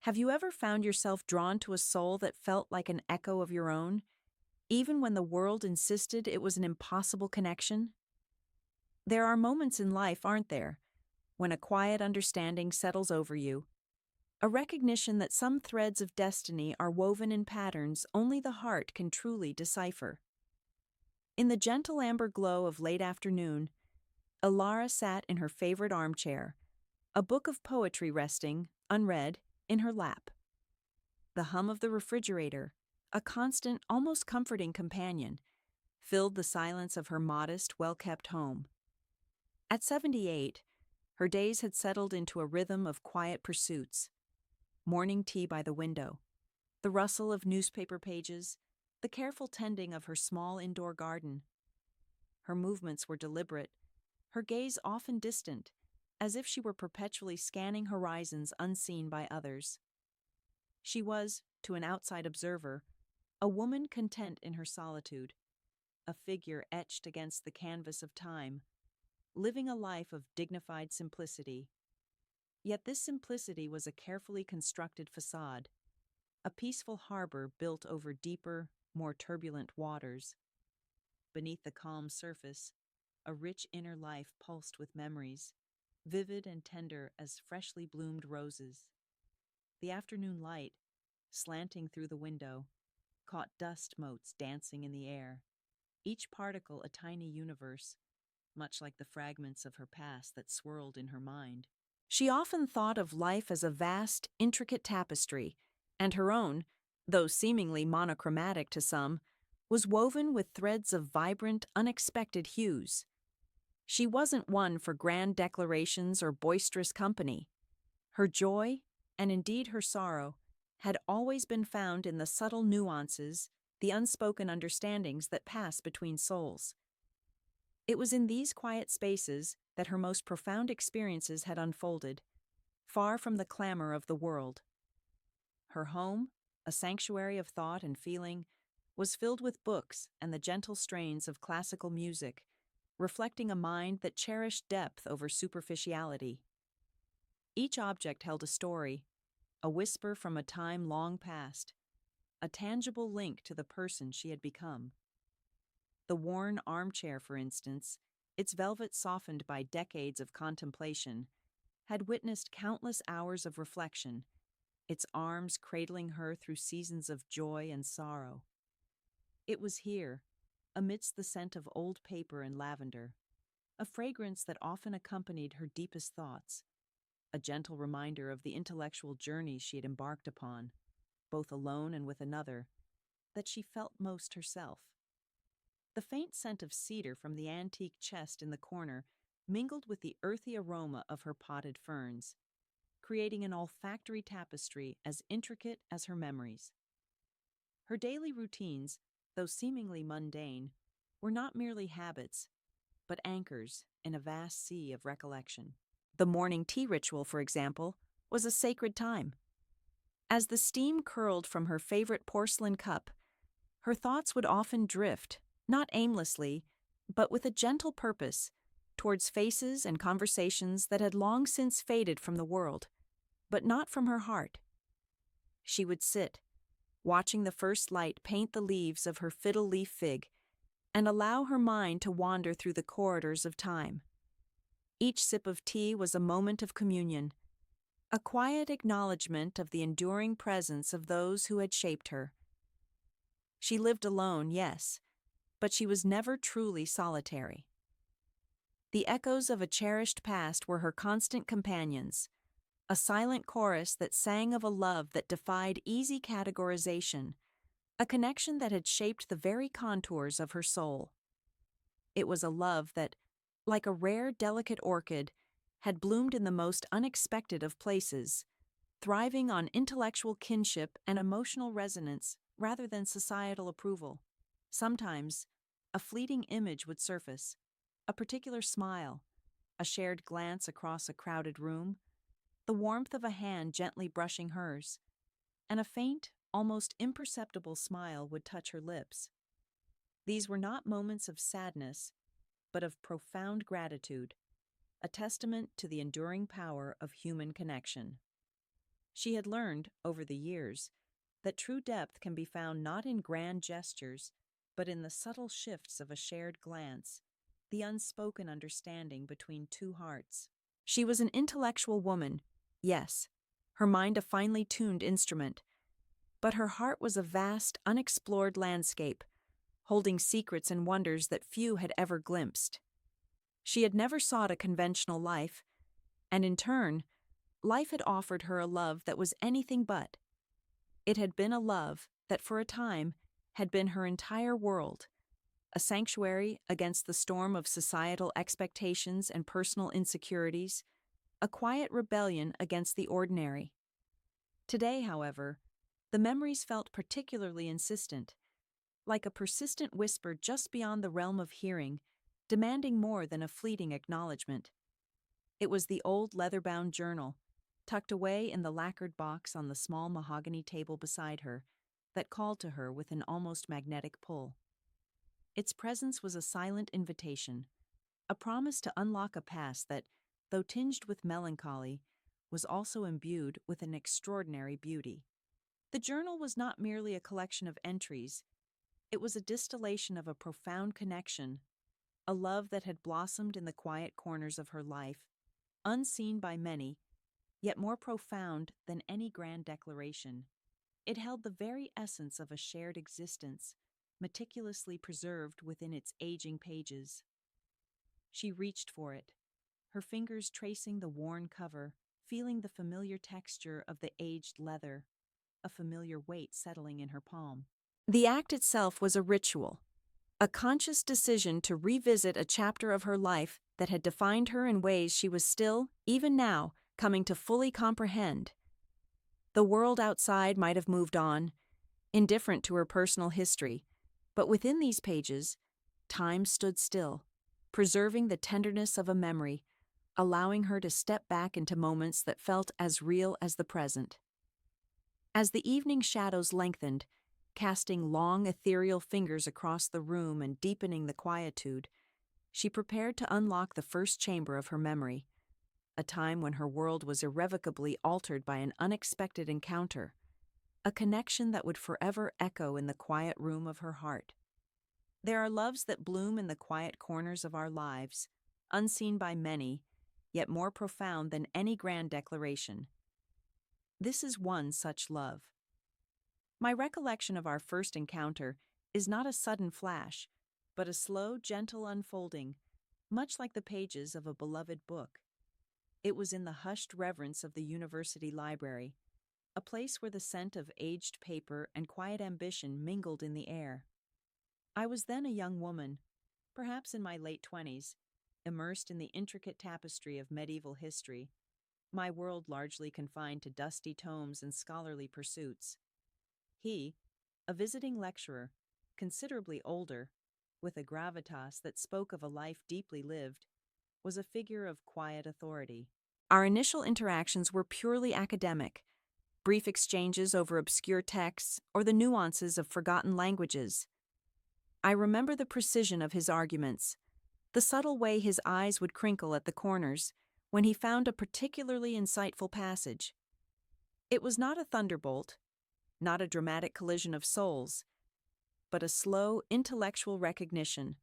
Have you ever found yourself drawn to a soul that felt like an echo of your own, even when the world insisted it was an impossible connection? There are moments in life, aren't there, when a quiet understanding settles over you, a recognition that some threads of destiny are woven in patterns only the heart can truly decipher. In the gentle amber glow of late afternoon, Ilara sat in her favorite armchair, a book of poetry resting, unread, in her lap. The hum of the refrigerator, a constant, almost comforting companion, filled the silence of her modest, well-kept home. At 78, her days had settled into a rhythm of quiet pursuits. Morning tea by the window, the rustle of newspaper pages, the careful tending of her small indoor garden. Her movements were deliberate, her gaze often distant, as if she were perpetually scanning horizons unseen by others. She was, to an outside observer, a woman content in her solitude, a figure etched against the canvas of time, living a life of dignified simplicity. Yet this simplicity was a carefully constructed facade, a peaceful harbor built over deeper, more turbulent waters. Beneath the calm surface, a rich inner life pulsed with memories, vivid and tender as freshly bloomed roses. The afternoon light, slanting through the window, caught dust motes dancing in the air, each particle a tiny universe, much like the fragments of her past that swirled in her mind. She often thought of life as a vast, intricate tapestry, and her own, though seemingly monochromatic to some, was woven with threads of vibrant, unexpected hues. She wasn't one for grand declarations or boisterous company. Her joy, and indeed her sorrow, had always been found in the subtle nuances, the unspoken understandings that pass between souls. It was in these quiet spaces that her most profound experiences had unfolded, far from the clamor of the world. Her home, a sanctuary of thought and feeling, was filled with books and the gentle strains of classical music, reflecting a mind that cherished depth over superficiality. Each object held a story, a whisper from a time long past, a tangible link to the person she had become. The worn armchair, for instance, its velvet softened by decades of contemplation, had witnessed countless hours of reflection, its arms cradling her through seasons of joy and sorrow. It was here, amidst the scent of old paper and lavender, a fragrance that often accompanied her deepest thoughts, a gentle reminder of the intellectual journeys she had embarked upon, both alone and with another, that she felt most herself. The faint scent of cedar from the antique chest in the corner mingled with the earthy aroma of her potted ferns, creating an olfactory tapestry as intricate as her memories. Her daily routines, though seemingly mundane, were not merely habits, but anchors in a vast sea of recollection. The morning tea ritual, for example, was a sacred time. As the steam curled from her favorite porcelain cup, her thoughts would often drift, not aimlessly, but with a gentle purpose, towards faces and conversations that had long since faded from the world, but not from her heart. She would sit, watching the first light paint the leaves of her fiddle-leaf fig, and allow her mind to wander through the corridors of time. Each sip of tea was a moment of communion, a quiet acknowledgement of the enduring presence of those who had shaped her. She lived alone, yes, but she was never truly solitary. The echoes of a cherished past were her constant companions, a silent chorus that sang of a love that defied easy categorization, a connection that had shaped the very contours of her soul. It was a love that, like a rare, delicate orchid, had bloomed in the most unexpected of places, thriving on intellectual kinship and emotional resonance rather than societal approval. Sometimes, a fleeting image would surface, a particular smile, a shared glance across a crowded room, the warmth of a hand gently brushing hers, and a faint, almost imperceptible smile would touch her lips. These were not moments of sadness, but of profound gratitude, a testament to the enduring power of human connection. She had learned, over the years, that true depth can be found not in grand gestures, but in the subtle shifts of a shared glance, the unspoken understanding between two hearts. She was an intellectual woman, yes, her mind a finely tuned instrument, but her heart was a vast, unexplored landscape, holding secrets and wonders that few had ever glimpsed. She had never sought a conventional life, and in turn, life had offered her a love that was anything but. It had been a love that, for a time, had been her entire world, a sanctuary against the storm of societal expectations and personal insecurities, a quiet rebellion against the ordinary. Today, however, the memories felt particularly insistent, like a persistent whisper just beyond the realm of hearing, demanding more than a fleeting acknowledgement. It was the old leather-bound journal, tucked away in the lacquered box on the small mahogany table beside her, that called to her with an almost magnetic pull. Its presence was a silent invitation, a promise to unlock a past that, though tinged with melancholy, was also imbued with an extraordinary beauty. The journal was not merely a collection of entries, it was a distillation of a profound connection, a love that had blossomed in the quiet corners of her life, unseen by many, yet more profound than any grand declaration. It held the very essence of a shared existence, meticulously preserved within its aging pages. She reached for it, her fingers tracing the worn cover, feeling the familiar texture of the aged leather, a familiar weight settling in her palm. The act itself was a ritual, a conscious decision to revisit a chapter of her life that had defined her in ways she was still, even now, coming to fully comprehend. The world outside might have moved on, indifferent to her personal history, but within these pages, time stood still, preserving the tenderness of a memory, allowing her to step back into moments that felt as real as the present. As the evening shadows lengthened, casting long ethereal fingers across the room and deepening the quietude, she prepared to unlock the first chamber of her memory, a time when her world was irrevocably altered by an unexpected encounter, a connection that would forever echo in the quiet room of her heart. There are loves that bloom in the quiet corners of our lives, unseen by many, yet more profound than any grand declaration. This is one such love. My recollection of our first encounter is not a sudden flash, but a slow, gentle unfolding, much like the pages of a beloved book. It was in the hushed reverence of the university library, a place where the scent of aged paper and quiet ambition mingled in the air. I was then a young woman, perhaps in my late 20s, immersed in the intricate tapestry of medieval history, my world largely confined to dusty tomes and scholarly pursuits. He, a visiting lecturer, considerably older, with a gravitas that spoke of a life deeply lived, was a figure of quiet authority. Our initial interactions were purely academic, brief exchanges over obscure texts or the nuances of forgotten languages. I remember the precision of his arguments, the subtle way his eyes would crinkle at the corners when he found a particularly insightful passage. It was not a thunderbolt, not a dramatic collision of souls, but a slow, intellectual recognition,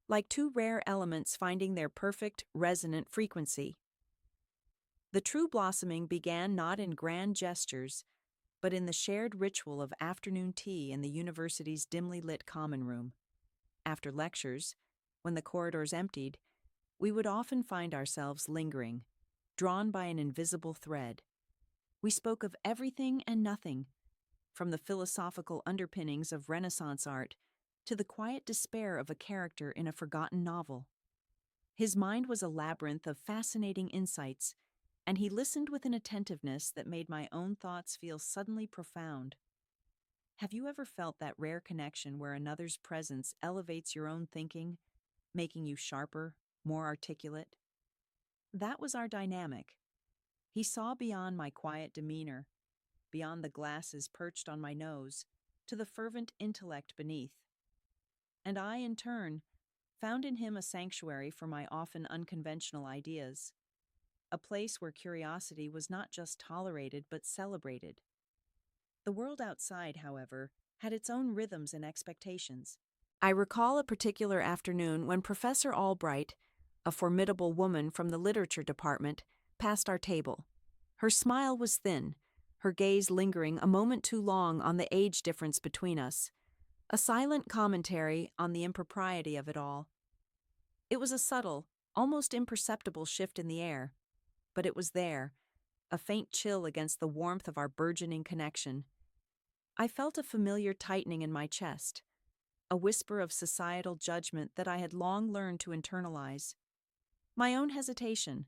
like two rare elements finding their perfect, resonant frequency. The true blossoming began not in grand gestures, but in the shared ritual of afternoon tea in the university's dimly lit common room. After lectures, when the corridors emptied, we would often find ourselves lingering, drawn by an invisible thread. We spoke of everything and nothing, from the philosophical underpinnings of Renaissance art to the quiet despair of a character in a forgotten novel. His mind was a labyrinth of fascinating insights, and he listened with an attentiveness that made my own thoughts feel suddenly profound. Have you ever felt that rare connection where another's presence elevates your own thinking, making you sharper, more articulate? That was our dynamic. He saw beyond my quiet demeanor, beyond the glasses perched on my nose, to the fervent intellect beneath. And I, in turn, found in him a sanctuary for my often unconventional ideas. a place where curiosity was not just tolerated but celebrated. The world outside, however, had its own rhythms and expectations. I recall a particular afternoon when Professor Albright, a formidable woman from the literature department, passed our table. Her smile was thin, her gaze lingering a moment too long on the age difference between us, a silent commentary on the impropriety of it all. It was a subtle, almost imperceptible shift in the air, but it was there, a faint chill against the warmth of our burgeoning connection. I felt a familiar tightening in my chest, a whisper of societal judgment that I had long learned to internalize. My own hesitation,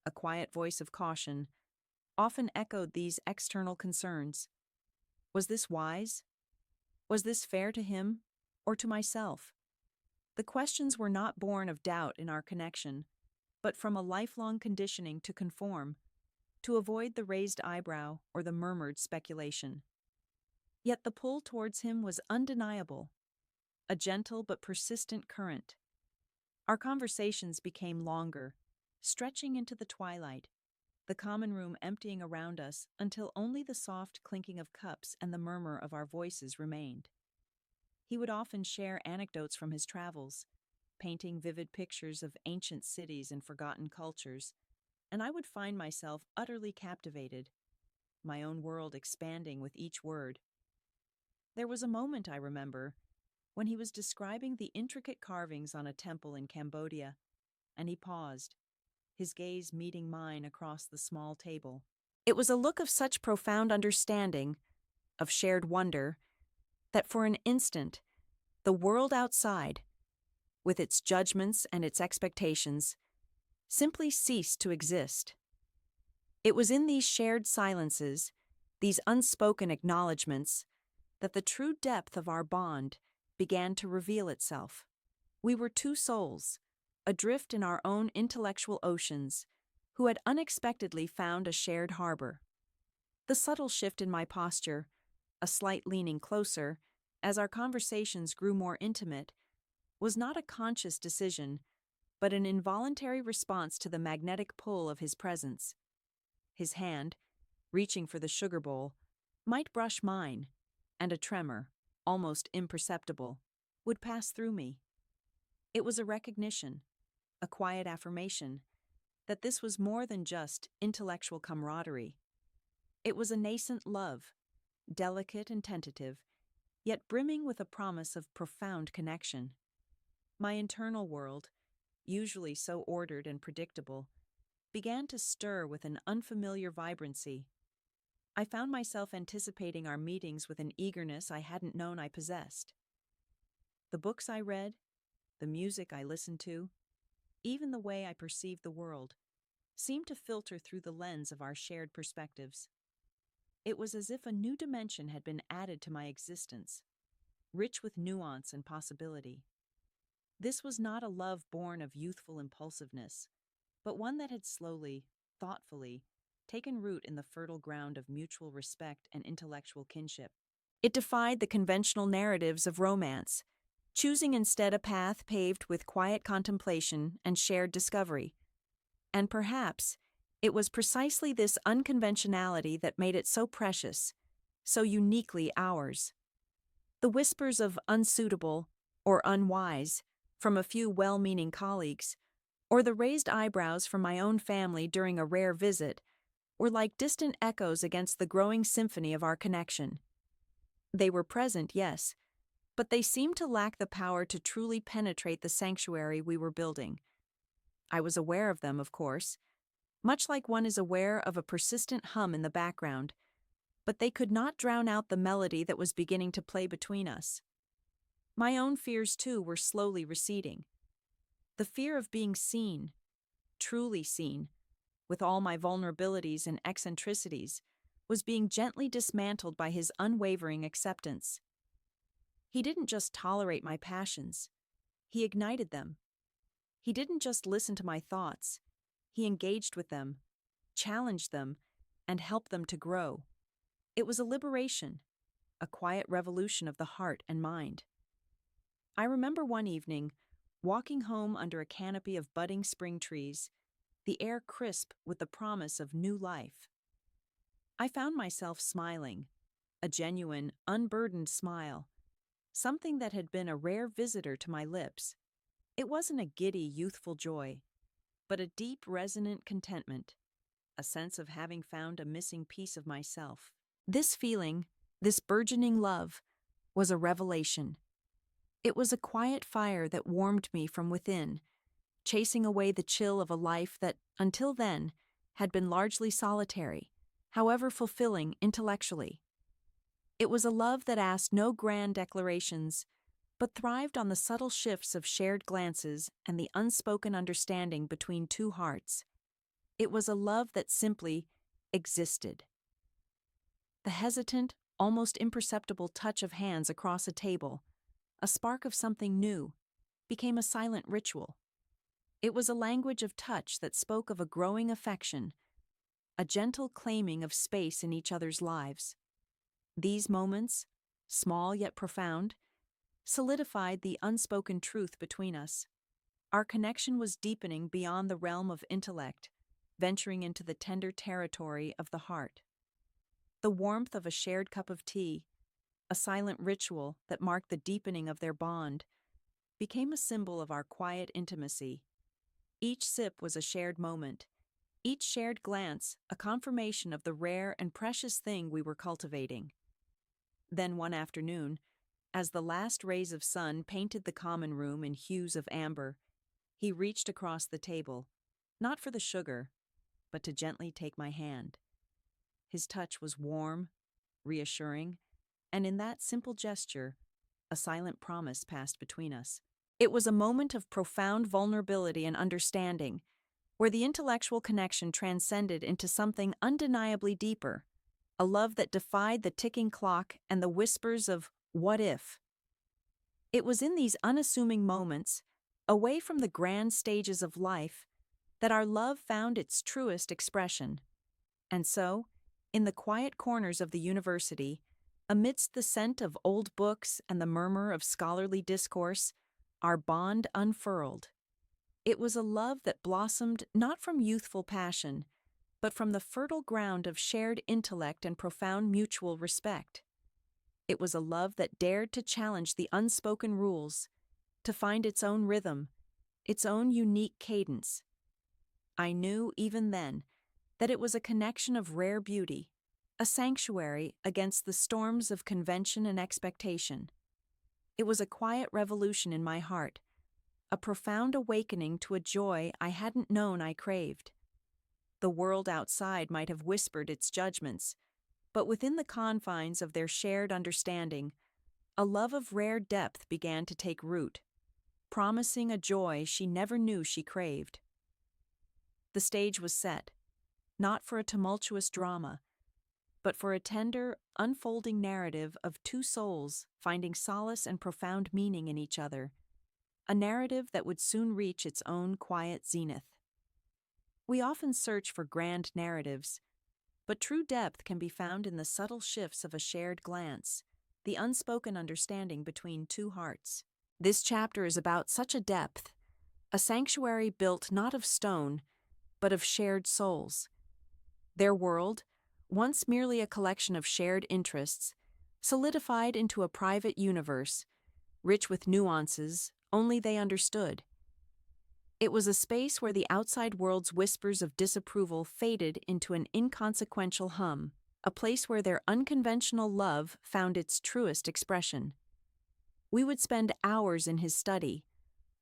a quiet voice of caution, often echoed these external concerns. Was this wise? Was this fair to him or to myself? The questions were not born of doubt in our connection, but from a lifelong conditioning to conform, to avoid the raised eyebrow or the murmured speculation. Yet the pull towards him was undeniable, a gentle but persistent current. Our conversations became longer, stretching into the twilight, the common room emptying around us until only the soft clinking of cups and the murmur of our voices remained. He would often share anecdotes from his travels, painting vivid pictures of ancient cities and forgotten cultures, and I would find myself utterly captivated, my own world expanding with each word. There was a moment, I remember, when he was describing the intricate carvings on a temple in Cambodia, and he paused, his gaze meeting mine across the small table. It was a look of such profound understanding, of shared wonder, that for an instant, the world outside, with its judgments and its expectations, simply ceased to exist. It was in these shared silences, these unspoken acknowledgments, that the true depth of our bond began to reveal itself. We were two souls, adrift in our own intellectual oceans, who had unexpectedly found a shared harbor. The subtle shift in my posture, a slight leaning closer, as our conversations grew more intimate, was not a conscious decision, but an involuntary response to the magnetic pull of his presence. His hand, reaching for the sugar bowl, might brush mine, and a tremor, almost imperceptible, would pass through me. It was a recognition, a quiet affirmation, that this was more than just intellectual camaraderie. It was a nascent love, delicate and tentative, yet brimming with a promise of profound connection. My internal world, usually so ordered and predictable, began to stir with an unfamiliar vibrancy. I found myself anticipating our meetings with an eagerness I hadn't known I possessed. The books I read, the music I listened to, even the way I perceived the world, seemed to filter through the lens of our shared perspectives. It was as if a new dimension had been added to my existence, rich with nuance and possibility. This was not a love born of youthful impulsiveness, but one that had slowly, thoughtfully, taken root in the fertile ground of mutual respect and intellectual kinship. It defied the conventional narratives of romance, choosing instead a path paved with quiet contemplation and shared discovery. And perhaps it was precisely this unconventionality that made it so precious, so uniquely ours. The whispers of unsuitable or unwise from a few well-meaning colleagues, or the raised eyebrows from my own family during a rare visit, were like distant echoes against the growing symphony of our connection. They were present, yes, but they seemed to lack the power to truly penetrate the sanctuary we were building. I was aware of them, of course, much like one is aware of a persistent hum in the background, but they could not drown out the melody that was beginning to play between us. My own fears, too, were slowly receding. The fear of being seen, truly seen, with all my vulnerabilities and eccentricities, was being gently dismantled by his unwavering acceptance. He didn't just tolerate my passions, he ignited them. He didn't just listen to my thoughts, he engaged with them, challenged them, and helped them to grow. It was a liberation, a quiet revolution of the heart and mind. I remember one evening, walking home under a canopy of budding spring trees, the air crisp with the promise of new life. I found myself smiling, a genuine, unburdened smile, something that had been a rare visitor to my lips. It wasn't a giddy, youthful joy, but a deep, resonant contentment, a sense of having found a missing piece of myself. This feeling, this burgeoning love, was a revelation. It was a quiet fire that warmed me from within, chasing away the chill of a life that, until then, had been largely solitary, however fulfilling intellectually. It was a love that asked no grand declarations, but thrived on the subtle shifts of shared glances and the unspoken understanding between two hearts. It was a love that simply existed. The hesitant, almost imperceptible touch of hands across a table, a spark of something new, became a silent ritual. It was a language of touch that spoke of a growing affection, a gentle claiming of space in each other's lives. These moments, small yet profound, solidified the unspoken truth between us. Our connection was deepening beyond the realm of intellect, venturing into the tender territory of the heart. The warmth of a shared cup of tea, a silent ritual that marked the deepening of their bond, became a symbol of our quiet intimacy. Each sip was a shared moment, each shared glance a confirmation of the rare and precious thing we were cultivating. Then one afternoon, as the last rays of sun painted the common room in hues of amber, he reached across the table, not for the sugar, but to gently take my hand. His touch was warm, reassuring, and in that simple gesture, a silent promise passed between us. It was a moment of profound vulnerability and understanding, where the intellectual connection transcended into something undeniably deeper, a love that defied the ticking clock and the whispers of "what if?" It was in these unassuming moments, away from the grand stages of life, that our love found its truest expression. And so, in the quiet corners of the university, amidst the scent of old books and the murmur of scholarly discourse, our bond unfurled. It was a love that blossomed not from youthful passion, but from the fertile ground of shared intellect and profound mutual respect. It was a love that dared to challenge the unspoken rules, to find its own rhythm, its own unique cadence. I knew, even then, that it was a connection of rare beauty, a sanctuary against the storms of convention and expectation. It was a quiet revolution in my heart, a profound awakening to a joy I hadn't known I craved. The world outside might have whispered its judgments, but within the confines of their shared understanding, a love of rare depth began to take root, promising a joy she never knew she craved. The stage was set, not for a tumultuous drama, but for a tender, unfolding narrative of two souls finding solace and profound meaning in each other, a narrative that would soon reach its own quiet zenith. We often search for grand narratives, but true depth can be found in the subtle shifts of a shared glance, the unspoken understanding between two hearts. This chapter is about such a depth, a sanctuary built not of stone, but of shared souls. Their world, once merely a collection of shared interests, solidified into a private universe, rich with nuances only they understood. It was a space where the outside world's whispers of disapproval faded into an inconsequential hum, a place where their unconventional love found its truest expression. We would spend hours in his study,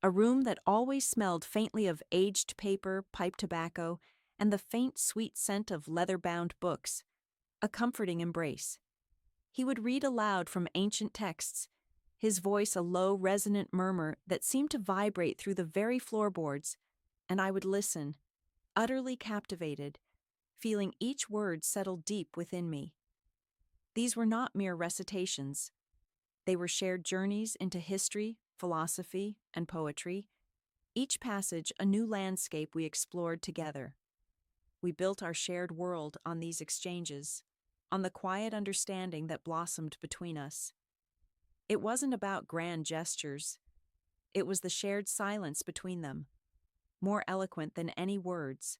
a room that always smelled faintly of aged paper, pipe tobacco, and the faint, sweet scent of leather-bound books, a comforting embrace. He would read aloud from ancient texts, his voice a low, resonant murmur that seemed to vibrate through the very floorboards, and I would listen, utterly captivated, feeling each word settle deep within me. These were not mere recitations. They were shared journeys into history, philosophy, and poetry, each passage a new landscape we explored together. We built our shared world on these exchanges, on the quiet understanding that blossomed between us. It wasn't about grand gestures. It was the shared silence between them, more eloquent than any words,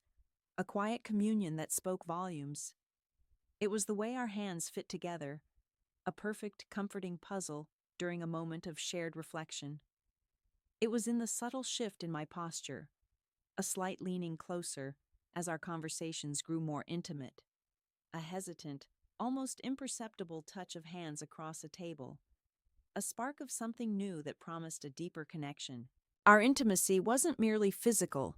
a quiet communion that spoke volumes. It was the way our hands fit together, a perfect, comforting puzzle during a moment of shared reflection. It was in the subtle shift in my posture, a slight leaning closer as our conversations grew more intimate, a hesitant, almost imperceptible touch of hands across a table, a spark of something new that promised a deeper connection. Our intimacy wasn't merely physical,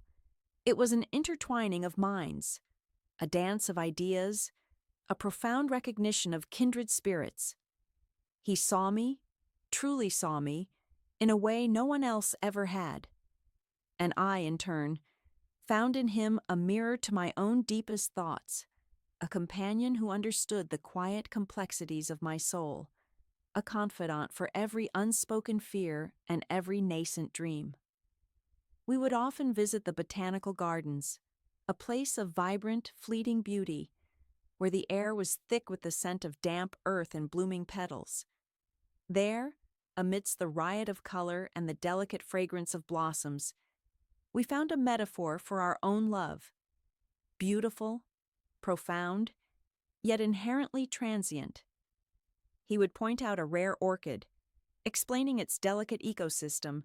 it was an intertwining of minds, a dance of ideas, a profound recognition of kindred spirits. He saw me, truly saw me, in a way no one else ever had. And I, in turn, found in him a mirror to my own deepest thoughts, a companion who understood the quiet complexities of my soul, a confidant for every unspoken fear and every nascent dream. We would often visit the botanical gardens, a place of vibrant, fleeting beauty, where the air was thick with the scent of damp earth and blooming petals. There, amidst the riot of color and the delicate fragrance of blossoms, we found a metaphor for our own love, beautiful, profound, yet inherently transient. He would point out a rare orchid, explaining its delicate ecosystem,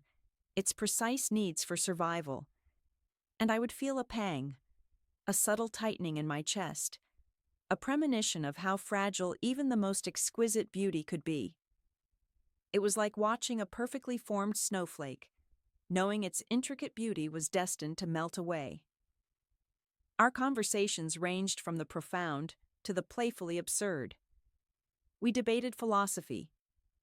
its precise needs for survival, and I would feel a pang, a subtle tightening in my chest, a premonition of how fragile even the most exquisite beauty could be. It was like watching a perfectly formed snowflake, knowing its intricate beauty was destined to melt away. Our conversations ranged from the profound to the playfully absurd. We debated philosophy,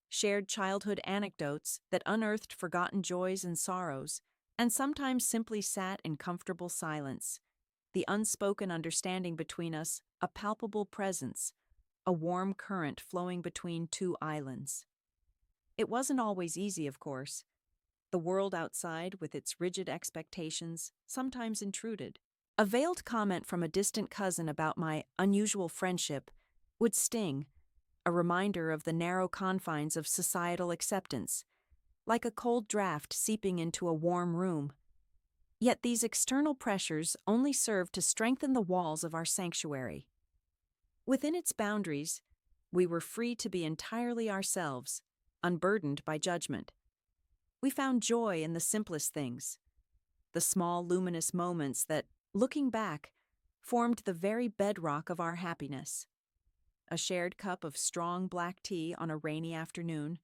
shared childhood anecdotes that unearthed forgotten joys and sorrows, and sometimes simply sat in comfortable silence, the unspoken understanding between us a palpable presence, a warm current flowing between two islands. It wasn't always easy, of course. The world outside, with its rigid expectations, sometimes intruded. A veiled comment from a distant cousin about my unusual friendship would sting, a reminder of the narrow confines of societal acceptance, like a cold draft seeping into a warm room. Yet these external pressures only served to strengthen the walls of our sanctuary. Within its boundaries, we were free to be entirely ourselves, unburdened by judgment. We found joy in the simplest things, the small luminous moments that, looking back, formed the very bedrock of our happiness. A shared cup of strong black tea on a rainy afternoon,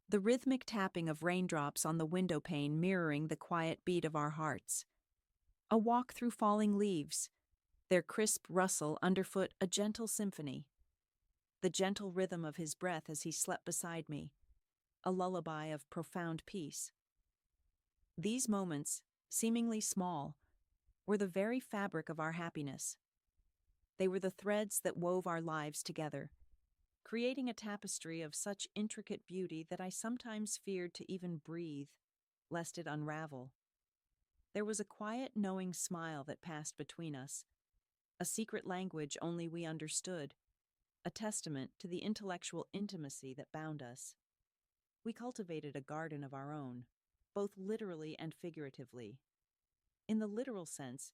the rhythmic tapping of raindrops on the window pane mirroring the quiet beat of our hearts. A walk through falling leaves, their crisp rustle underfoot a gentle symphony. The gentle rhythm of his breath as he slept beside me, a lullaby of profound peace. These moments, seemingly small, were the very fabric of our happiness. They were the threads that wove our lives together, creating a tapestry of such intricate beauty that I sometimes feared to even breathe, lest it unravel. There was a quiet, knowing smile that passed between us, a secret language only we understood, a testament to the intellectual intimacy that bound us. We cultivated a garden of our own, both literally and figuratively. In the literal sense,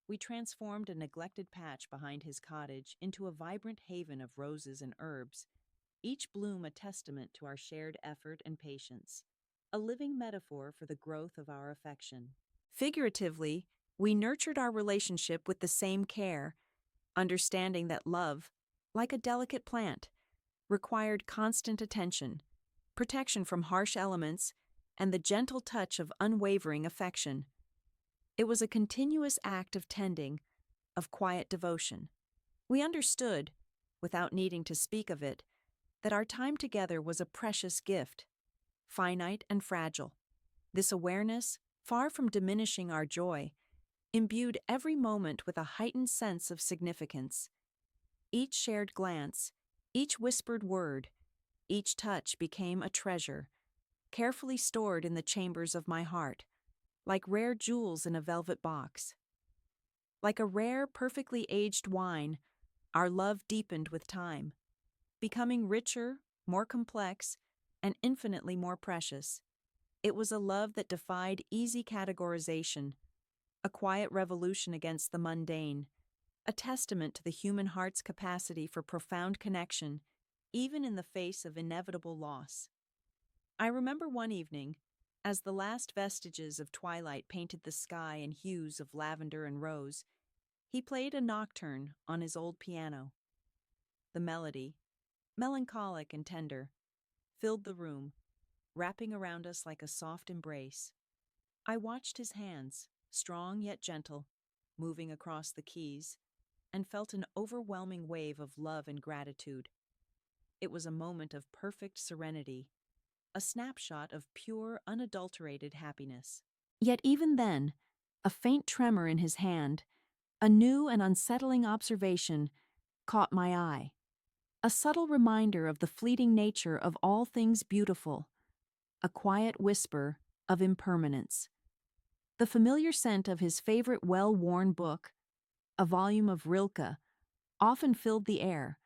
we transformed a neglected patch behind his cottage into a vibrant haven of roses and herbs, each bloom a testament to our shared effort and patience, a living metaphor for the growth of our affection. Figuratively, we nurtured our relationship with the same care, understanding that love, like a delicate plant, required constant attention, protection from harsh elements, and the gentle touch of unwavering affection. It was a continuous act of tending, of quiet devotion. We understood, without needing to speak of it, that our time together was a precious gift, finite and fragile. This awareness, far from diminishing our joy, imbued every moment with a heightened sense of significance. Each shared glance, each whispered word, each touch became a treasure, carefully stored in the chambers of my heart, like rare jewels in a velvet box. Like a rare, perfectly aged wine, our love deepened with time, becoming richer, more complex, and infinitely more precious. It was a love that defied easy categorization, a quiet revolution against the mundane, a testament to the human heart's capacity for profound connection, even in the face of inevitable loss. I remember one evening, as the last vestiges of twilight painted the sky in hues of lavender and rose, he played a nocturne on his old piano. The melody, melancholic and tender, filled the room, wrapping around us like a soft embrace. I watched his hands, strong yet gentle, moving across the keys, and felt an overwhelming wave of love and gratitude. It was a moment of perfect serenity, a snapshot of pure, unadulterated happiness. Yet even then, a faint tremor in his hand, a new and unsettling observation, caught my eye. A subtle reminder of the fleeting nature of all things beautiful, a quiet whisper of impermanence. The familiar scent of his favorite well-worn book, a volume of Rilke, often filled the air,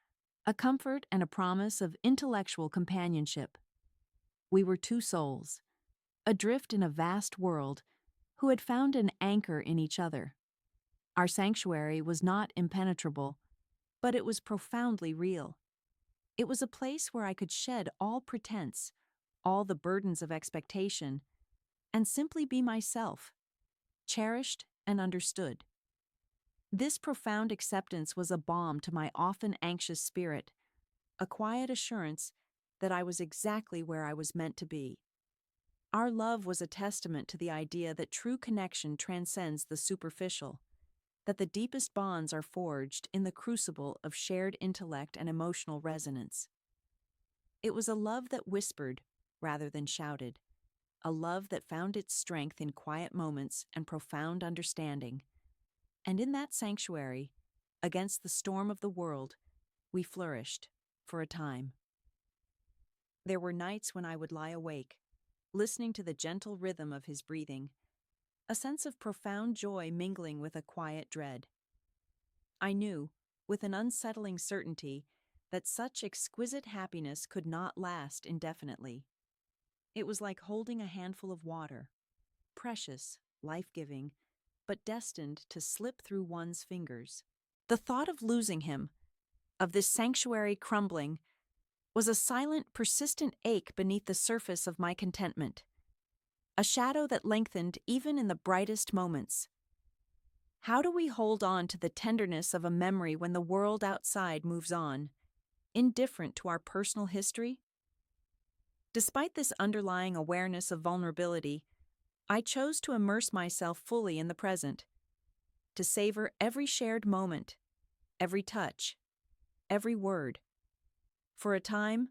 a comfort and a promise of intellectual companionship. We were two souls, adrift in a vast world, who had found an anchor in each other. Our sanctuary was not impenetrable, but it was profoundly real. It was a place where I could shed all pretense, all the burdens of expectation, and simply be myself, cherished and understood. This profound acceptance was a balm to my often anxious spirit, a quiet assurance that I was exactly where I was meant to be. Our love was a testament to the idea that true connection transcends the superficial, that the deepest bonds are forged in the crucible of shared intellect and emotional resonance. It was a love that whispered rather than shouted, a love that found its strength in quiet moments and profound understanding. And in that sanctuary, against the storm of the world, we flourished, for a time. There were nights when I would lie awake, listening to the gentle rhythm of his breathing, a sense of profound joy mingling with a quiet dread. I knew, with an unsettling certainty, that such exquisite happiness could not last indefinitely. It was like holding a handful of water, precious, life-giving, but destined to slip through one's fingers. The thought of losing him, of this sanctuary crumbling, was a silent, persistent ache beneath the surface of my contentment, a shadow that lengthened even in the brightest moments. How do we hold on to the tenderness of a memory when the world outside moves on, indifferent to our personal history? Despite this underlying awareness of vulnerability, I chose to immerse myself fully in the present, to savor every shared moment, every touch, every word. For a time,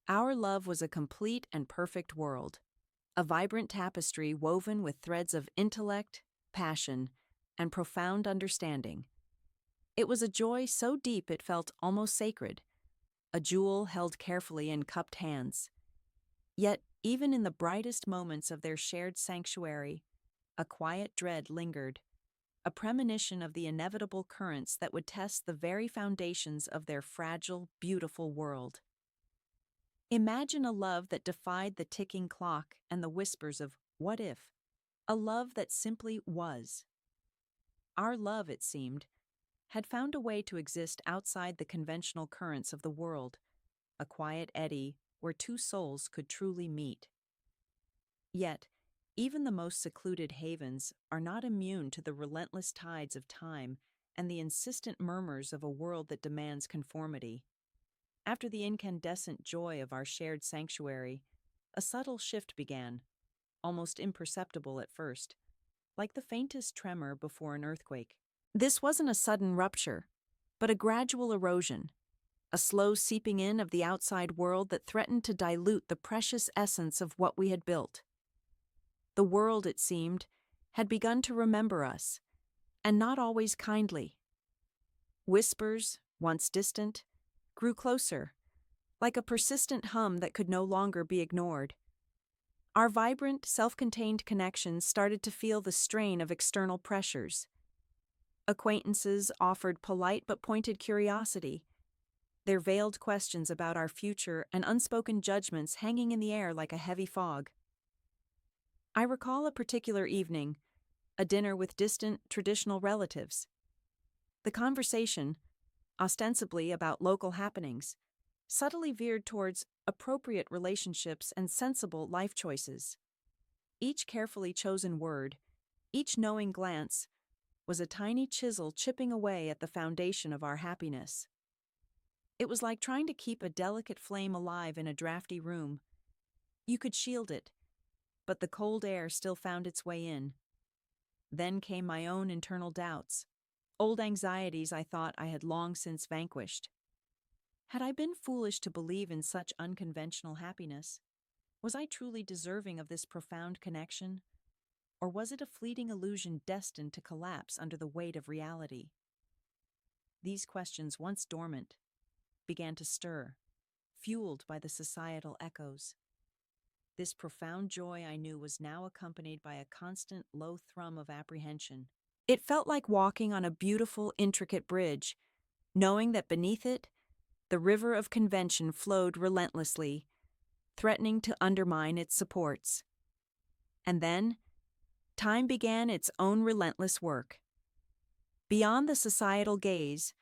our love was a complete and perfect world, a vibrant tapestry woven with threads of intellect, passion, and profound understanding. It was a joy so deep it felt almost sacred, a jewel held carefully in cupped hands. Yet, even in the brightest moments of their shared sanctuary, a quiet dread lingered, a premonition of the inevitable currents that would test the very foundations of their fragile, beautiful world. Imagine a love that defied the ticking clock and the whispers of "what if?" A love that simply was. Our love, it seemed, had found a way to exist outside the conventional currents of the world, a quiet eddy where two souls could truly meet. Yet, even the most secluded havens are not immune to the relentless tides of time and the insistent murmurs of a world that demands conformity. After the incandescent joy of our shared sanctuary, a subtle shift began, almost imperceptible at first, like the faintest tremor before an earthquake. This wasn't a sudden rupture, but a gradual erosion, a slow seeping in of the outside world that threatened to dilute the precious essence of what we had built. The world, it seemed, had begun to remember us, and not always kindly. Whispers, once distant, grew closer, like a persistent hum that could no longer be ignored. Our vibrant, self-contained connections started to feel the strain of external pressures. Acquaintances offered polite but pointed curiosity, their veiled questions about our future and unspoken judgments hanging in the air like a heavy fog. I recall a particular evening, a dinner with distant, traditional relatives. The conversation, ostensibly about local happenings, subtly veered towards appropriate relationships and sensible life choices. Each carefully chosen word, each knowing glance, was a tiny chisel chipping away at the foundation of our happiness. It was like trying to keep a delicate flame alive in a drafty room. You could shield it, but the cold air still found its way in. Then came my own internal doubts, old anxieties I thought I had long since vanquished. Had I been foolish to believe in such unconventional happiness? Was I truly deserving of this profound connection? Or was it a fleeting illusion destined to collapse under the weight of reality? These questions, once dormant, began to stir, fueled by the societal echoes. This profound joy I knew was now accompanied by a constant low thrum of apprehension. It felt like walking on a beautiful, intricate bridge, knowing that beneath it, the river of convention flowed relentlessly, threatening to undermine its supports. And then, time began its own relentless work. Beyond the societal gaze,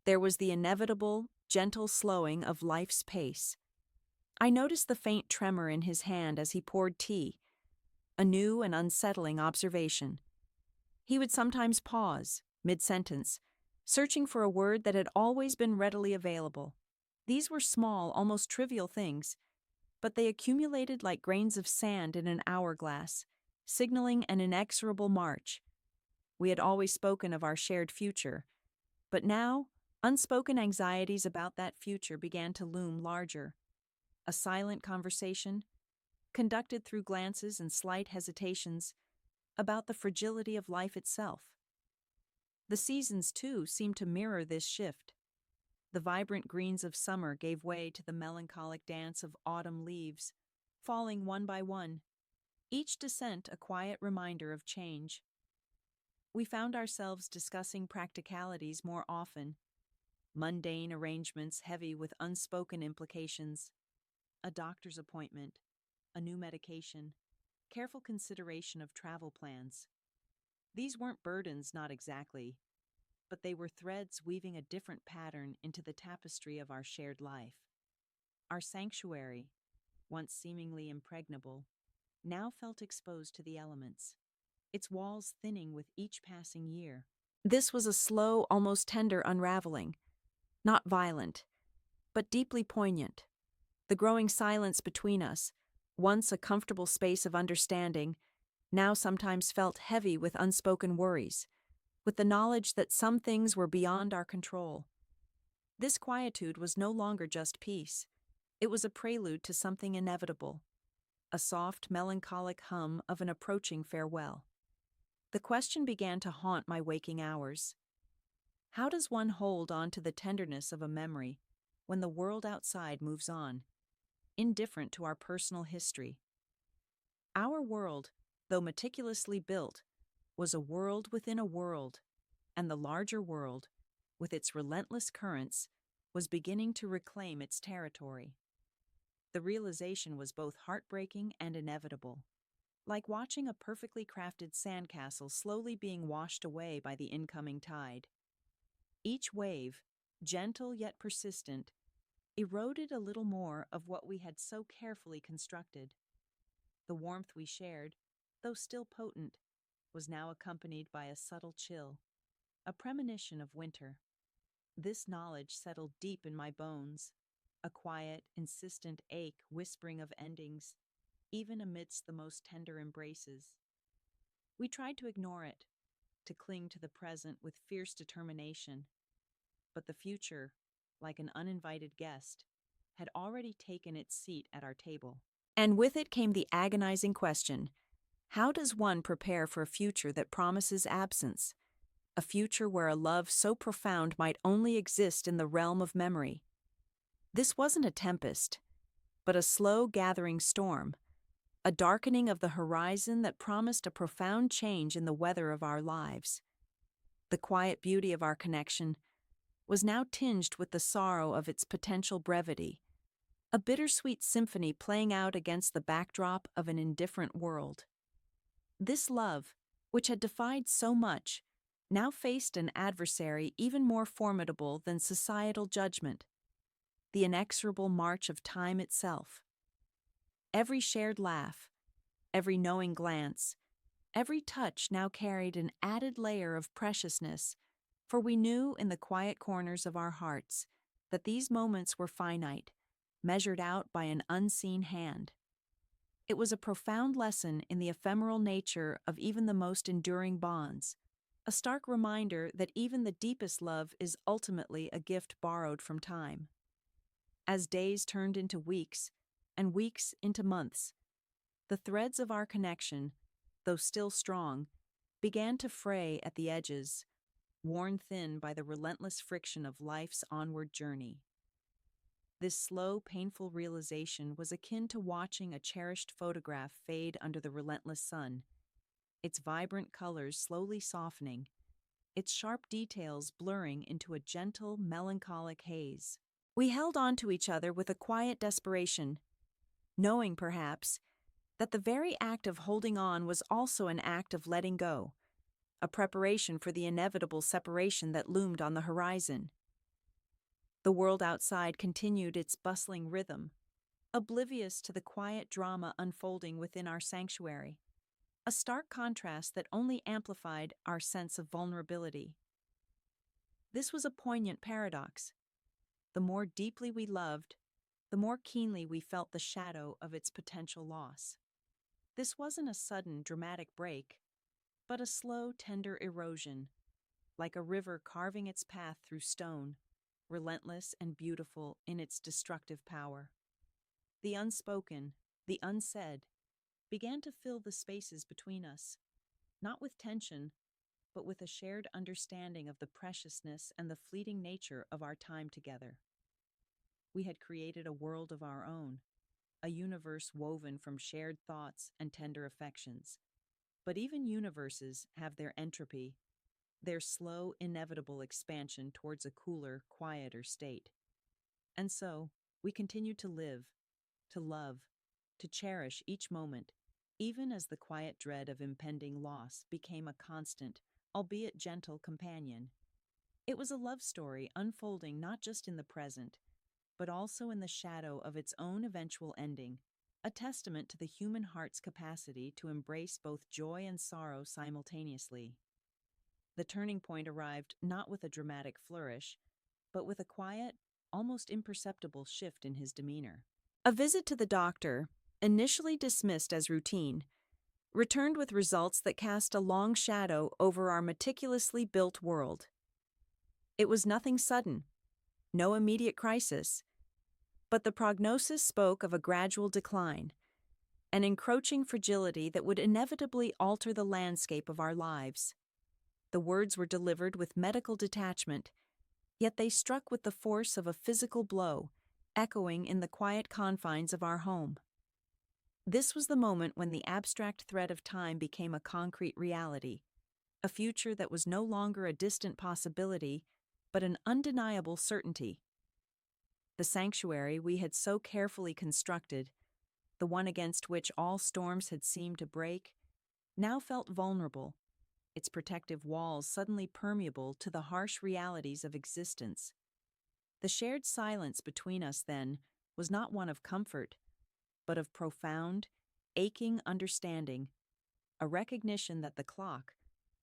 there was the inevitable, gentle slowing of life's pace. I noticed the faint tremor in his hand as he poured tea, a new and unsettling observation. He would sometimes pause, mid-sentence, searching for a word that had always been readily available. These were small, almost trivial things, but they accumulated like grains of sand in an hourglass, signaling an inexorable march. We had always spoken of our shared future, but now, unspoken anxieties about that future began to loom larger. A silent conversation, conducted through glances and slight hesitations, about the fragility of life itself. The seasons, too, seemed to mirror this shift. The vibrant greens of summer gave way to the melancholic dance of autumn leaves, falling one by one, each descent a quiet reminder of change. We found ourselves discussing practicalities more often, mundane arrangements heavy with unspoken implications, a doctor's appointment, a new medication, careful consideration of travel plans. These weren't burdens, not exactly, but they were threads weaving a different pattern into the tapestry of our shared life. Our sanctuary, once seemingly impregnable, now felt exposed to the elements, its walls thinning with each passing year. This was a slow, almost tender unraveling, not violent, but deeply poignant. The growing silence between us, once a comfortable space of understanding, now sometimes felt heavy with unspoken worries, with the knowledge that some things were beyond our control. This quietude was no longer just peace. It was a prelude to something inevitable, a soft, melancholic hum of an approaching farewell. The question began to haunt my waking hours. How does one hold on to the tenderness of a memory when the world outside moves on, indifferent to our personal history? Our world, though meticulously built, was a world within a world, and the larger world, with its relentless currents, was beginning to reclaim its territory. The realization was both heartbreaking and inevitable, like watching a perfectly crafted sandcastle slowly being washed away by the incoming tide. Each wave, gentle yet persistent, eroded a little more of what we had so carefully constructed. The warmth we shared, though still potent, was now accompanied by a subtle chill, a premonition of winter. This knowledge settled deep in my bones, a quiet, insistent ache whispering of endings, even amidst the most tender embraces. We tried to ignore it, to cling to the present with fierce determination, but the future, like an uninvited guest, had already taken its seat at our table. And with it came the agonizing question: how does one prepare for a future that promises absence? A future where a love so profound might only exist in the realm of memory. This wasn't a tempest, but a slow gathering storm, a darkening of the horizon that promised a profound change in the weather of our lives. The quiet beauty of our connection was now tinged with the sorrow of its potential brevity, a bittersweet symphony playing out against the backdrop of an indifferent world. This love, which had defied so much, now faced an adversary even more formidable than societal judgment, the inexorable march of time itself. Every shared laugh, every knowing glance, every touch now carried an added layer of preciousness, for we knew in the quiet corners of our hearts that these moments were finite, measured out by an unseen hand. It was a profound lesson in the ephemeral nature of even the most enduring bonds, a stark reminder that even the deepest love is ultimately a gift borrowed from time. As days turned into weeks, and weeks into months, the threads of our connection, though still strong, began to fray at the edges, worn thin by the relentless friction of life's onward journey. This slow, painful realization was akin to watching a cherished photograph fade under the relentless sun, its vibrant colors slowly softening, its sharp details blurring into a gentle, melancholic haze. We held on to each other with a quiet desperation, knowing, perhaps, that the very act of holding on was also an act of letting go, a preparation for the inevitable separation that loomed on the horizon. The world outside continued its bustling rhythm, oblivious to the quiet drama unfolding within our sanctuary, a stark contrast that only amplified our sense of vulnerability. This was a poignant paradox. The more deeply we loved, the more keenly we felt the shadow of its potential loss. This wasn't a sudden, dramatic break, but a slow, tender erosion, like a river carving its path through stone, relentless and beautiful in its destructive power. The unspoken, the unsaid, began to fill the spaces between us, not with tension, but with a shared understanding of the preciousness and the fleeting nature of our time together. We had created a world of our own, a universe woven from shared thoughts and tender affections. But even universes have their entropy, their slow, inevitable expansion towards a cooler, quieter state. And so, we continued to live, to love, to cherish each moment, even as the quiet dread of impending loss became a constant, albeit gentle, companion. It was a love story unfolding not just in the present, but also in the shadow of its own eventual ending, a testament to the human heart's capacity to embrace both joy and sorrow simultaneously. The turning point arrived not with a dramatic flourish, but with a quiet, almost imperceptible shift in his demeanor. A visit to the doctor, initially dismissed as routine, returned with results that cast a long shadow over our meticulously built world. It was nothing sudden, no immediate crisis, but the prognosis spoke of a gradual decline, an encroaching fragility that would inevitably alter the landscape of our lives. The words were delivered with medical detachment, yet they struck with the force of a physical blow, echoing in the quiet confines of our home. This was the moment when the abstract thread of time became a concrete reality, a future that was no longer a distant possibility, but an undeniable certainty. The sanctuary we had so carefully constructed, the one against which all storms had seemed to break, now felt vulnerable, its protective walls suddenly permeable to the harsh realities of existence. The shared silence between us, then, was not one of comfort, but of profound, aching understanding, a recognition that the clock,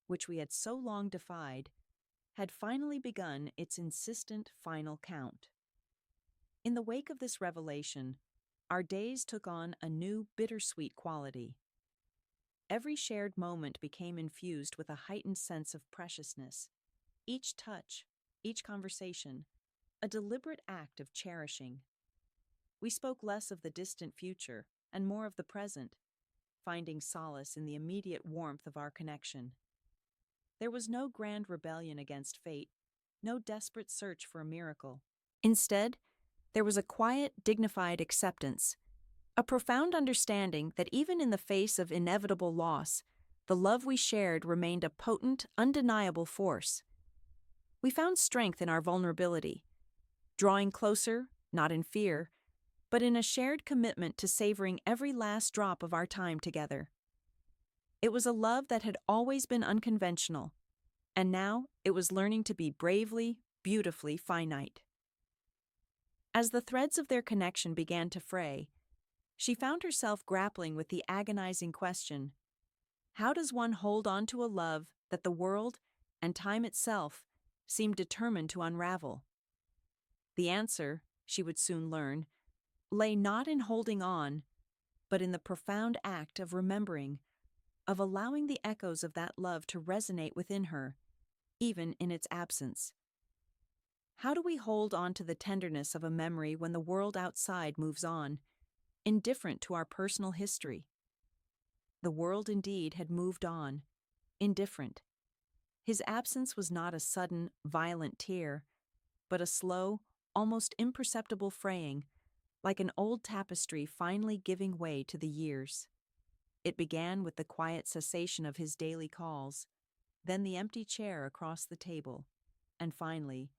which we had so long defied, had finally begun its insistent final count. In the wake of this revelation, our days took on a new bittersweet quality. Every shared moment became infused with a heightened sense of preciousness. Each touch, each conversation, a deliberate act of cherishing. We spoke less of the distant future and more of the present, finding solace in the immediate warmth of our connection. There was no grand rebellion against fate, no desperate search for a miracle. Instead, there was a quiet, dignified acceptance, a profound understanding that even in the face of inevitable loss, the love we shared remained a potent, undeniable force. We found strength in our vulnerability, drawing closer, not in fear, but in a shared commitment to savoring every last drop of our time together. It was a love that had always been unconventional, and now it was learning to be bravely, beautifully finite. As the threads of their connection began to fray, she found herself grappling with the agonizing question: how does one hold on to a love that the world and time itself seemed determined to unravel? The answer, she would soon learn, lay not in holding on, but in the profound act of remembering, of allowing the echoes of that love to resonate within her, even in its absence. How do we hold on to the tenderness of a memory when the world outside moves on, indifferent to our personal history? The world indeed had moved on, indifferent. His absence was not a sudden, violent tear, but a slow, almost imperceptible fraying, like an old tapestry finally giving way to the years. It began with the quiet cessation of his daily calls, then the empty chair across the table, and finally,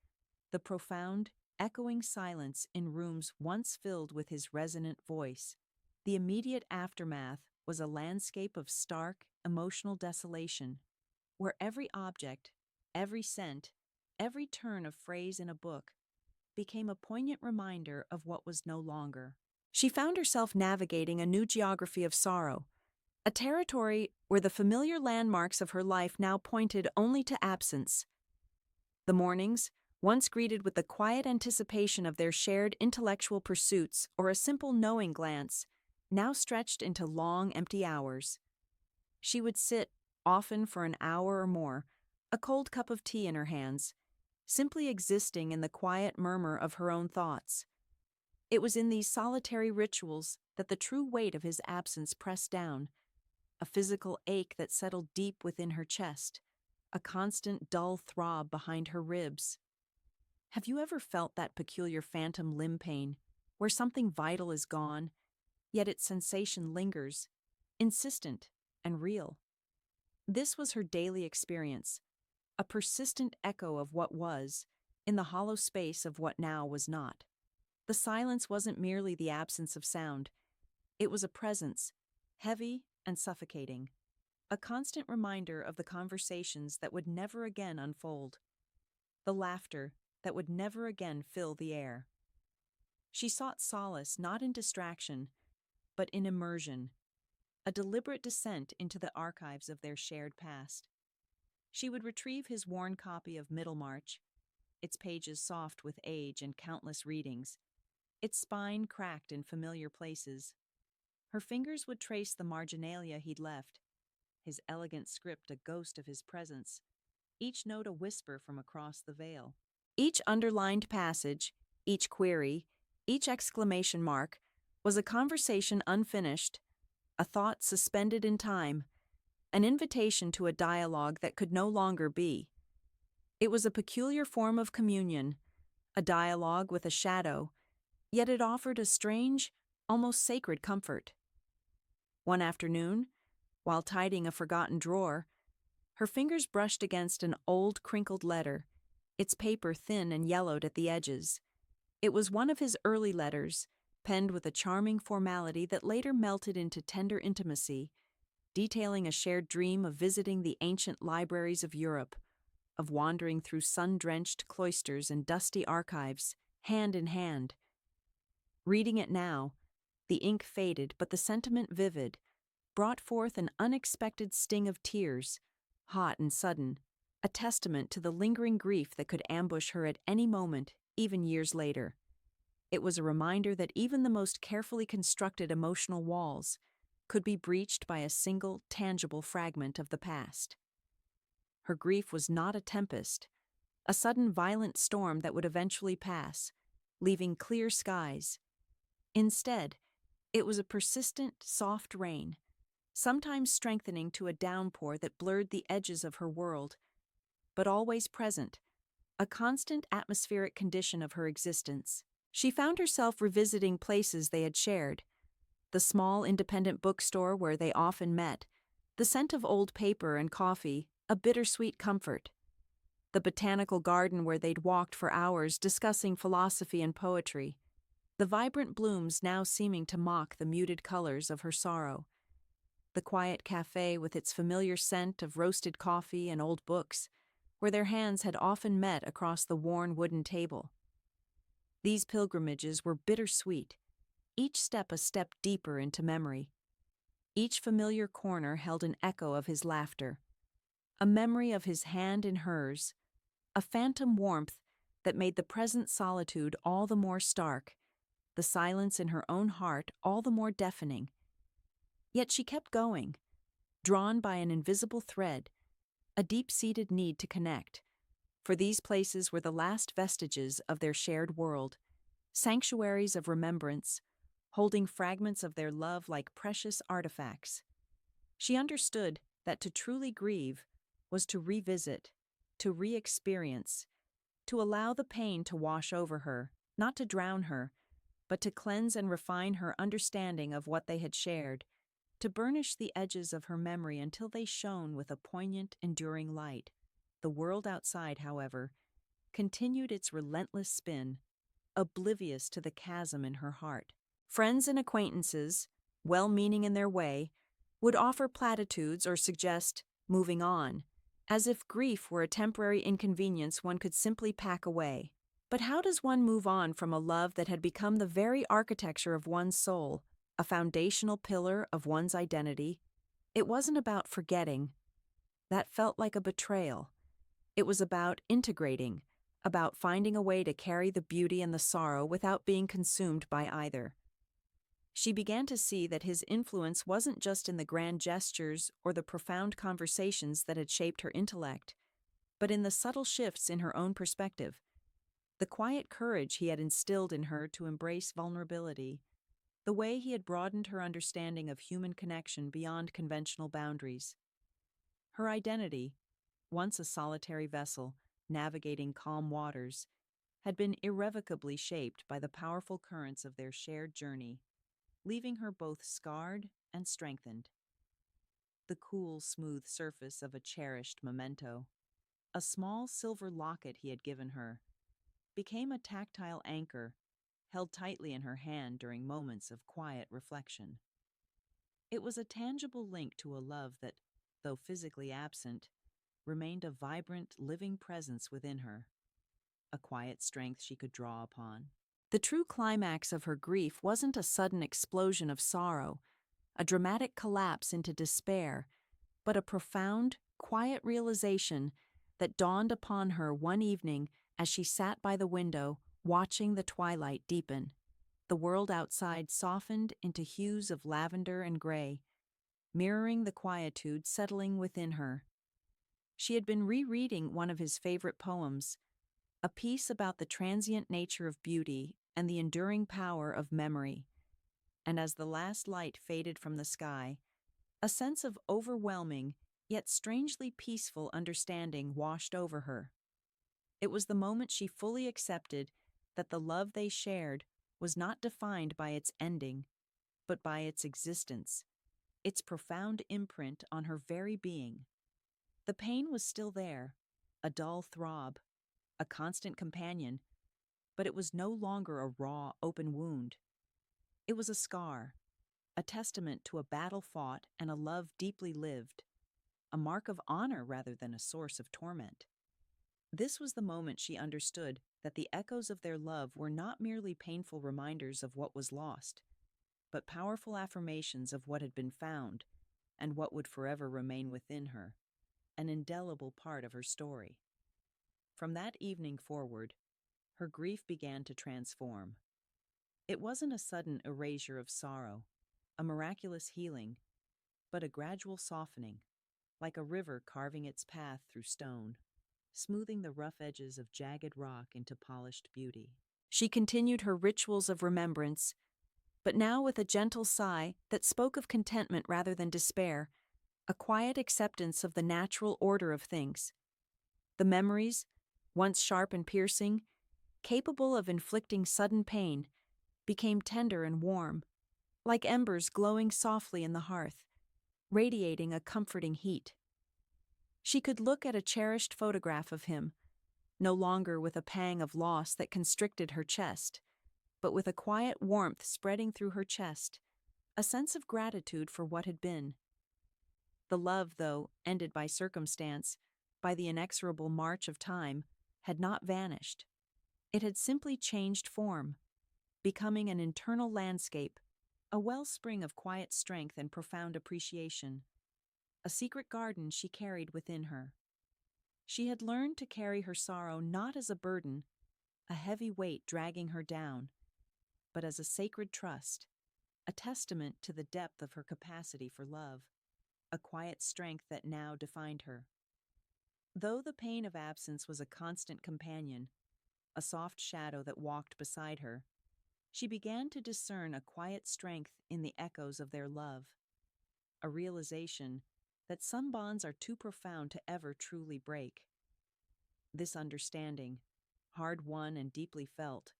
the profound, echoing silence in rooms once filled with his resonant voice. The immediate aftermath was a landscape of stark, emotional desolation, where every object, every scent, every turn of phrase in a book became a poignant reminder of what was no longer. She found herself navigating a new geography of sorrow, a territory where the familiar landmarks of her life now pointed only to absence. The mornings, once greeted with the quiet anticipation of their shared intellectual pursuits or a simple knowing glance, now stretched into long, empty hours. She would sit, often for an hour or more, a cold cup of tea in her hands, simply existing in the quiet murmur of her own thoughts. It was in these solitary rituals that the true weight of his absence pressed down, a physical ache that settled deep within her chest, a constant dull throb behind her ribs. Have you ever felt that peculiar phantom limb pain, where something vital is gone, yet its sensation lingers, insistent and real? This was her daily experience, a persistent echo of what was, in the hollow space of what now was not. The silence wasn't merely the absence of sound. It was a presence, heavy and suffocating, a constant reminder of the conversations that would never again unfold, the laughter that would never again fill the air. She sought solace not in distraction, but in immersion, a deliberate descent into the archives of their shared past. She would retrieve his worn copy of Middlemarch, its pages soft with age and countless readings, its spine cracked in familiar places. Her fingers would trace the marginalia he'd left, his elegant script a ghost of his presence, each note a whisper from across the veil. Each underlined passage, each query, each exclamation mark, was a conversation unfinished, a thought suspended in time, an invitation to a dialogue that could no longer be. It was a peculiar form of communion, a dialogue with a shadow, yet it offered a strange, almost sacred comfort. One afternoon, while tidying a forgotten drawer, her fingers brushed against an old crinkled letter, its paper thin and yellowed at the edges. It was one of his early letters, penned with a charming formality that later melted into tender intimacy, detailing a shared dream of visiting the ancient libraries of Europe, of wandering through sun-drenched cloisters and dusty archives, hand in hand. Reading it now, the ink faded but the sentiment vivid, brought forth an unexpected sting of tears, hot and sudden, a testament to the lingering grief that could ambush her at any moment, even years later. It was a reminder that even the most carefully constructed emotional walls could be breached by a single, tangible fragment of the past. Her grief was not a tempest, a sudden violent storm that would eventually pass, leaving clear skies. Instead, it was a persistent, soft rain, sometimes strengthening to a downpour that blurred the edges of her world, but always present, a constant atmospheric condition of her existence. She found herself revisiting places they had shared, the small independent bookstore where they often met, the scent of old paper and coffee, a bittersweet comfort, the botanical garden where they'd walked for hours discussing philosophy and poetry, the vibrant blooms now seeming to mock the muted colors of her sorrow. The quiet cafe with its familiar scent of roasted coffee and old books, where their hands had often met across the worn wooden table. These pilgrimages were bittersweet, each step a step deeper into memory. Each familiar corner held an echo of his laughter, a memory of his hand in hers, a phantom warmth that made the present solitude all the more stark, the silence in her own heart all the more deafening. Yet she kept going, drawn by an invisible thread, a deep-seated need to connect, for these places were the last vestiges of their shared world, sanctuaries of remembrance, holding fragments of their love like precious artifacts. She understood that to truly grieve was to revisit, to re-experience, to allow the pain to wash over her, not to drown her, but to cleanse and refine her understanding of what they had shared, to burnish the edges of her memory until they shone with a poignant, enduring light. The world outside, however, continued its relentless spin, oblivious to the chasm in her heart. Friends and acquaintances, well-meaning in their way, would offer platitudes or suggest moving on, as if grief were a temporary inconvenience one could simply pack away. But how does one move on from a love that had become the very architecture of one's soul, a foundational pillar of one's identity? It wasn't about forgetting. That felt like a betrayal. It was about integrating, about finding a way to carry the beauty and the sorrow without being consumed by either. She began to see that his influence wasn't just in the grand gestures or the profound conversations that had shaped her intellect, but in the subtle shifts in her own perspective. The quiet courage he had instilled in her to embrace vulnerability, the way he had broadened her understanding of human connection beyond conventional boundaries. Her identity, once a solitary vessel navigating calm waters, had been irrevocably shaped by the powerful currents of their shared journey, leaving her both scarred and strengthened. The cool, smooth surface of a cherished memento, a small silver locket he had given her, became a tactile anchor held tightly in her hand during moments of quiet reflection. It was a tangible link to a love that, though physically absent, remained a vibrant, living presence within her, a quiet strength she could draw upon. The true climax of her grief wasn't a sudden explosion of sorrow, a dramatic collapse into despair, but a profound, quiet realization that dawned upon her one evening as she sat by the window, watching the twilight deepen. The world outside softened into hues of lavender and gray, mirroring the quietude settling within her. She had been rereading one of his favorite poems, a piece about the transient nature of beauty and the enduring power of memory. And as the last light faded from the sky, a sense of overwhelming, yet strangely peaceful understanding washed over her. It was the moment she fully accepted that the love they shared was not defined by its ending, but by its existence, its profound imprint on her very being. The pain was still there, a dull throb, a constant companion, but it was no longer a raw, open wound. It was a scar, a testament to a battle fought and a love deeply lived, a mark of honor rather than a source of torment. This was the moment she understood that the echoes of their love were not merely painful reminders of what was lost, but powerful affirmations of what had been found and what would forever remain within her, an indelible part of her story. From that evening forward, her grief began to transform. It wasn't a sudden erasure of sorrow, a miraculous healing, but a gradual softening, like a river carving its path through stone, smoothing the rough edges of jagged rock into polished beauty. She continued her rituals of remembrance, but now with a gentle sigh that spoke of contentment rather than despair, a quiet acceptance of the natural order of things. The memories, once sharp and piercing, capable of inflicting sudden pain, became tender and warm, like embers glowing softly in the hearth, radiating a comforting heat. She could look at a cherished photograph of him, no longer with a pang of loss that constricted her chest, but with a quiet warmth spreading through her chest, a sense of gratitude for what had been. The love, though, ended by circumstance, by the inexorable march of time, had not vanished. It had simply changed form, becoming an internal landscape, a wellspring of quiet strength and profound appreciation, a secret garden she carried within her. She had learned to carry her sorrow not as a burden, a heavy weight dragging her down, but as a sacred trust, a testament to the depth of her capacity for love, a quiet strength that now defined her. Though the pain of absence was a constant companion, a soft shadow that walked beside her, she began to discern a quiet strength in the echoes of their love, a realization that some bonds are too profound to ever truly break. This understanding, hard won and deeply felt,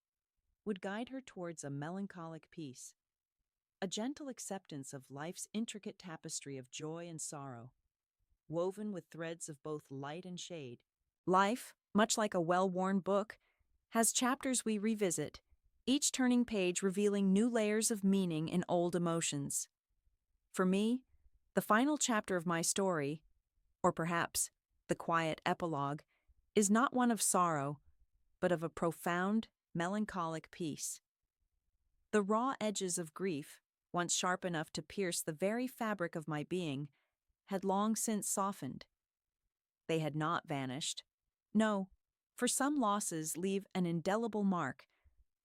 would guide her towards a melancholic peace, a gentle acceptance of life's intricate tapestry of joy and sorrow, woven with threads of both light and shade. Life, much like a well-worn book, has chapters we revisit, each turning page revealing new layers of meaning in old emotions. For me, the final chapter of my story, or perhaps the quiet epilogue, is not one of sorrow, but of a profound, melancholic peace. The raw edges of grief, once sharp enough to pierce the very fabric of my being, had long since softened. They had not vanished. No, for some losses leave an indelible mark,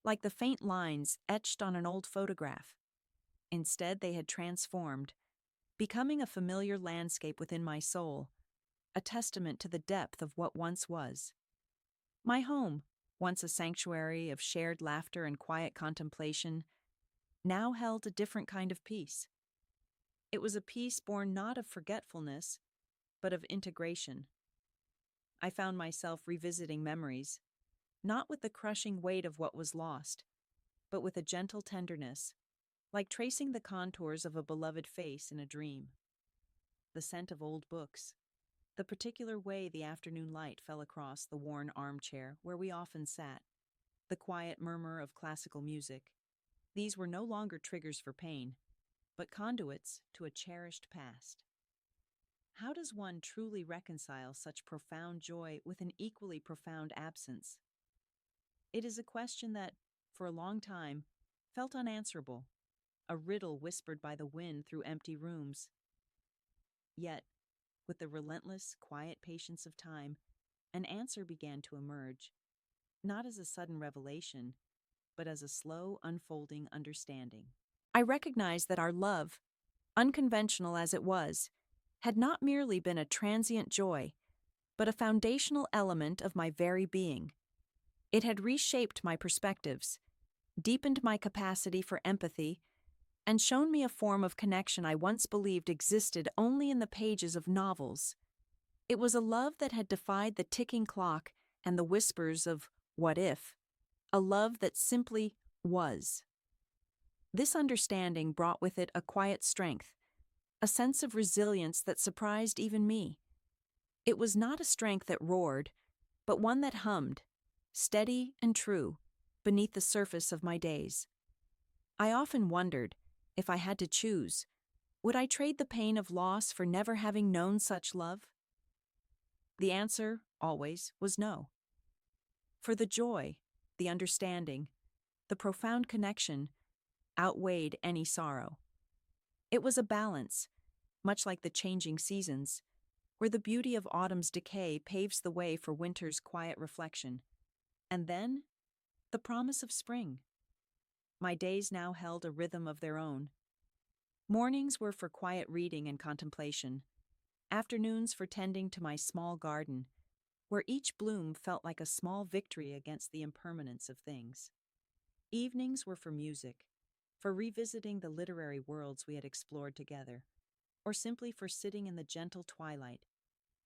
like the faint lines etched on an old photograph. Instead, they had transformed, becoming a familiar landscape within my soul, a testament to the depth of what once was. My home, once a sanctuary of shared laughter and quiet contemplation, now held a different kind of peace. It was a peace born not of forgetfulness, but of integration. I found myself revisiting memories, not with the crushing weight of what was lost, but with a gentle tenderness, like tracing the contours of a beloved face in a dream. The scent of old books, the particular way the afternoon light fell across the worn armchair where we often sat, the quiet murmur of classical music, these were no longer triggers for pain, but conduits to a cherished past. How does one truly reconcile such profound joy with an equally profound absence? It is a question that, for a long time, felt unanswerable, a riddle whispered by the wind through empty rooms. Yet, with the relentless, quiet patience of time, an answer began to emerge, not as a sudden revelation, but as a slow, unfolding understanding. I recognized that our love, unconventional as it was, had not merely been a transient joy, but a foundational element of my very being. It had reshaped my perspectives, deepened my capacity for empathy, and shown me a form of connection I once believed existed only in the pages of novels. It was a love that had defied the ticking clock and the whispers of "what if," a love that simply was. This understanding brought with it a quiet strength, a sense of resilience that surprised even me. It was not a strength that roared, but one that hummed, steady and true, beneath the surface of my days. I often wondered, if I had to choose, would I trade the pain of loss for never having known such love? The answer, always, was no. For the joy, the understanding, the profound connection outweighed any sorrow. It was a balance, much like the changing seasons, where the beauty of autumn's decay paves the way for winter's quiet reflection. And then, the promise of spring. My days now held a rhythm of their own. Mornings were for quiet reading and contemplation, afternoons for tending to my small garden, where each bloom felt like a small victory against the impermanence of things. Evenings were for music, for revisiting the literary worlds we had explored together, or simply for sitting in the gentle twilight,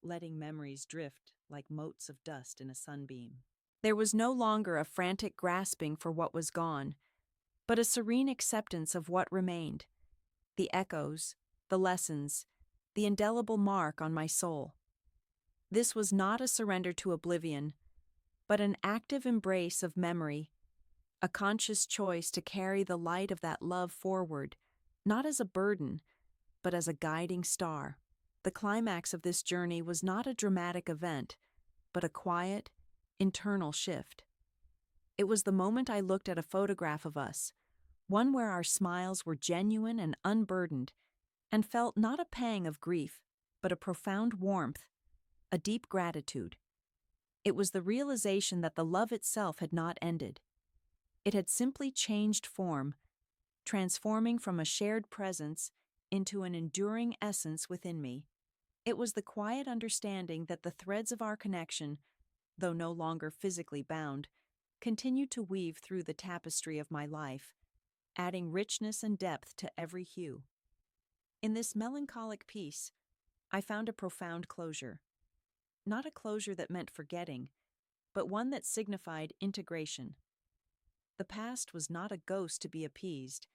letting memories drift like motes of dust in a sunbeam. There was no longer a frantic grasping for what was gone, but a serene acceptance of what remained, the echoes, the lessons, the indelible mark on my soul. This was not a surrender to oblivion, but an active embrace of memory, a conscious choice to carry the light of that love forward, not as a burden, but as a guiding star. The climax of this journey was not a dramatic event, but a quiet, internal shift. It was the moment I looked at a photograph of us, one where our smiles were genuine and unburdened, and felt not a pang of grief, but a profound warmth, a deep gratitude. It was the realization that the love itself had not ended. It had simply changed form, transforming from a shared presence into an enduring essence within me. It was the quiet understanding that the threads of our connection, though no longer physically bound, continued to weave through the tapestry of my life, adding richness and depth to every hue. In this melancholic piece, I found a profound closure. Not a closure that meant forgetting, but one that signified integration. The past was not a ghost to be appeased,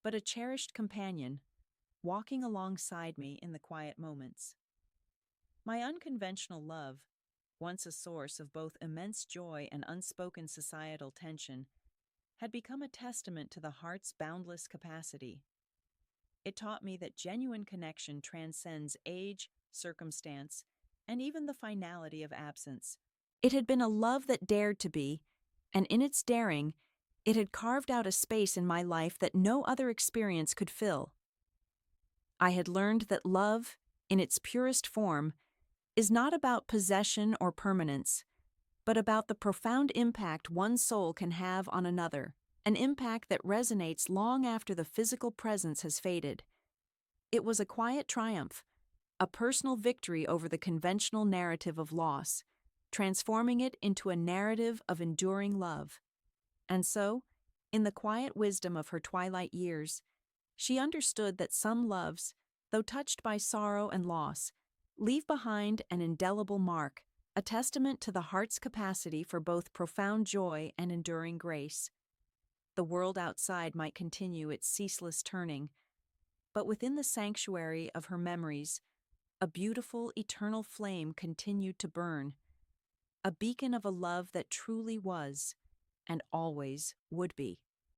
but a cherished companion, walking alongside me in the quiet moments. My unconventional love, once a source of both immense joy and unspoken societal tension, had become a testament to the heart's boundless capacity. It taught me that genuine connection transcends age, circumstance, and even the finality of absence. It had been a love that dared to be, and in its daring, it had carved out a space in my life that no other experience could fill. I had learned that love, in its purest form, is not about possession or permanence, but about the profound impact one soul can have on another, an impact that resonates long after the physical presence has faded. It was a quiet triumph, a personal victory over the conventional narrative of loss, transforming it into a narrative of enduring love. And so, in the quiet wisdom of her twilight years, she understood that some loves, though touched by sorrow and loss, leave behind an indelible mark, a testament to the heart's capacity for both profound joy and enduring grace. The world outside might continue its ceaseless turning, but within the sanctuary of her memories, a beautiful, eternal flame continued to burn, a beacon of a love that truly was and always would be.